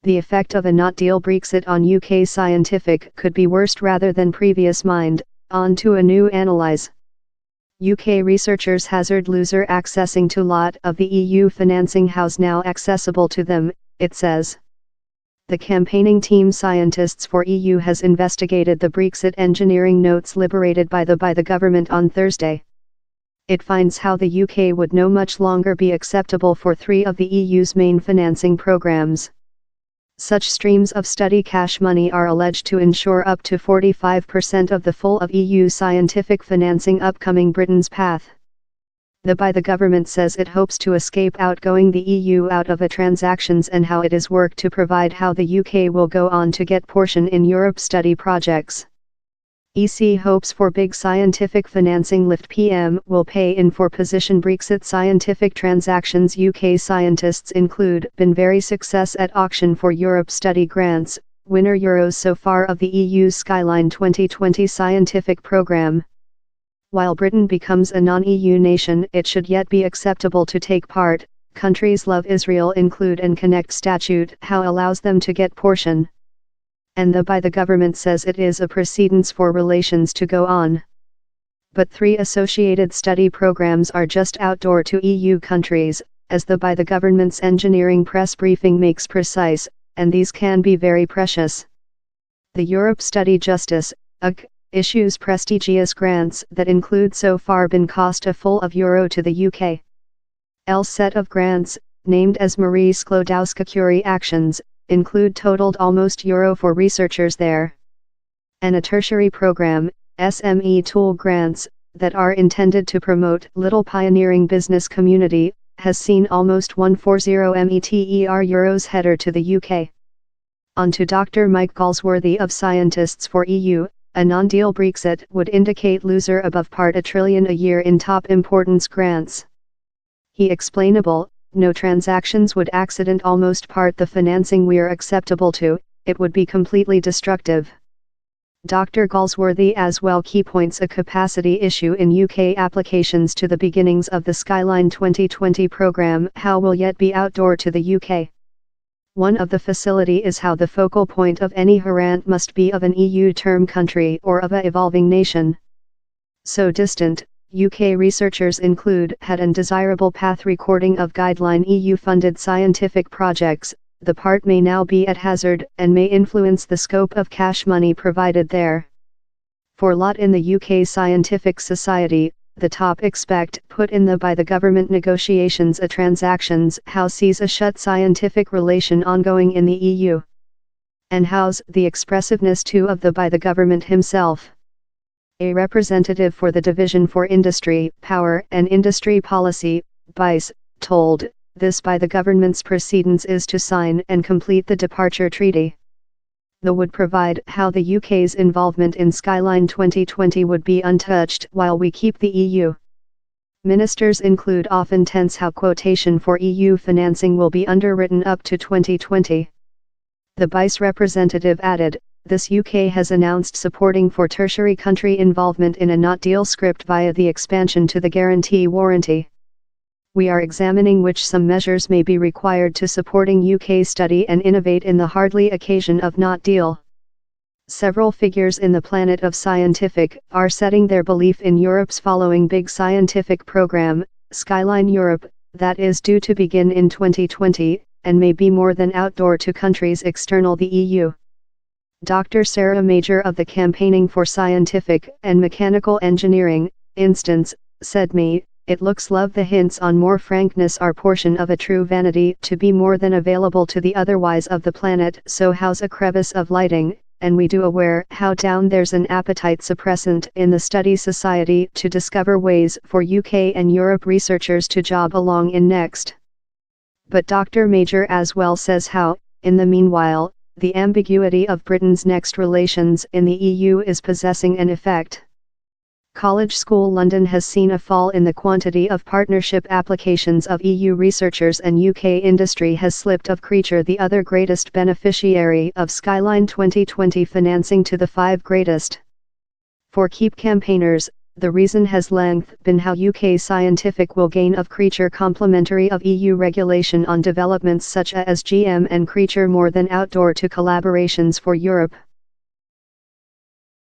the effect of a not-deal Brexit on UK scientific could be worst rather than previous mind, on to a new analyse. UK researchers hazard loser accessing to lot of the EU financing house now accessible to them, it says. The campaigning team scientists for EU has investigated the Brexit engineering notes liberated by the government on Thursday. It finds how the UK would no much longer be acceptable for 3 of the EU's main financing programmes. Such streams of study cash money are alleged to ensure up to 45% of the full of EU scientific financing upcoming Britain's path. The government says it hopes to escape outgoing the EU out of a transactions and how it is worked to provide how the UK will go on to get portion in Europe study projects. EC hopes for big scientific financing lift PM will pay in for position Brexit scientific transactions. UK scientists include been very success at auction for Europe study grants, winner Euros so far of the EU's Skyline 2020 scientific programme. While Britain becomes a non-EU nation, it should yet be acceptable to take part. Countries love Israel include and connect statute how allows them to get portion. And the government says it is a precedence for relations to go on. But 3 associated study programs are just outdoor to EU countries, as the government's engineering press briefing makes precise, and these can be very precious. The Europe Study Justice, issues prestigious grants that include so far been cost a full of euro to the UK. L set of grants, named as Marie Sklodowska-Curie actions, include totaled almost euro for researchers there. And a tertiary program, SME tool grants, that are intended to promote little pioneering business community, has seen almost 140 meter euros header to the UK. On to Dr. Mike Galsworthy of Scientists for EU, a non-deal Brexit would indicate loser above part $1 trillion a year in top importance grants. He explainable, no transactions would accident almost part the financing we're acceptable to, it would be completely destructive. Dr. Galsworthy as well key points a capacity issue in UK applications to the beginnings of the Skyline 2020 programme how will yet be outdoor to the UK. One of the facility is how the focal point of any grant must be of an EU term country or of a evolving nation. So distant, UK researchers include had an desirable path recording of guideline EU-funded scientific projects, the part may now be at hazard and may influence the scope of cash money provided there. For lot in the UK scientific society, the top expect put in the government negotiations a transactions how sees a shut scientific relation ongoing in the EU. And how's the expressiveness too of the government himself. A representative for the Division for Industry, Power and Industry Policy, BICE, told, this by the government's precedence is to sign and complete the departure treaty. The would provide how the UK's involvement in Skyline 2020 would be untouched while we keep the EU. Ministers include often tense how quotation for EU financing will be underwritten up to 2020. The BICE representative added, this UK has announced supporting for tertiary country involvement in a not-deal script via the expansion to the guarantee warranty. We are examining which some measures may be required to supporting UK study and innovate in the hardly occasion of not-deal. Several figures in the planet of scientific are setting their belief in Europe's following big scientific program, Skyline Europe, that is due to begin in 2020, and may be more than outdoor to countries external the EU. Dr. Sarah Major of the Campaigning for Scientific and Mechanical Engineering, instance, said me, it looks love the hints on more frankness our portion of a true vanity to be more than available to the otherwise of the planet so how's a crevice of lighting, and we do aware how down there's an appetite suppressant in the study society to discover ways for UK and Europe researchers to job along in next. But Dr. Major as well says how, in the meanwhile, the ambiguity of Britain's next relations in the EU is possessing an effect. College School London has seen a fall in the quantity of partnership applications of EU researchers and UK industry has slipped of Creature the other greatest beneficiary of Skyline 2020 financing to the 5 greatest. For keep campaigners, the reason has length been how UK Scientific will gain of creature complementary of EU regulation on developments such as GM and creature more than outdoor to collaborations for Europe.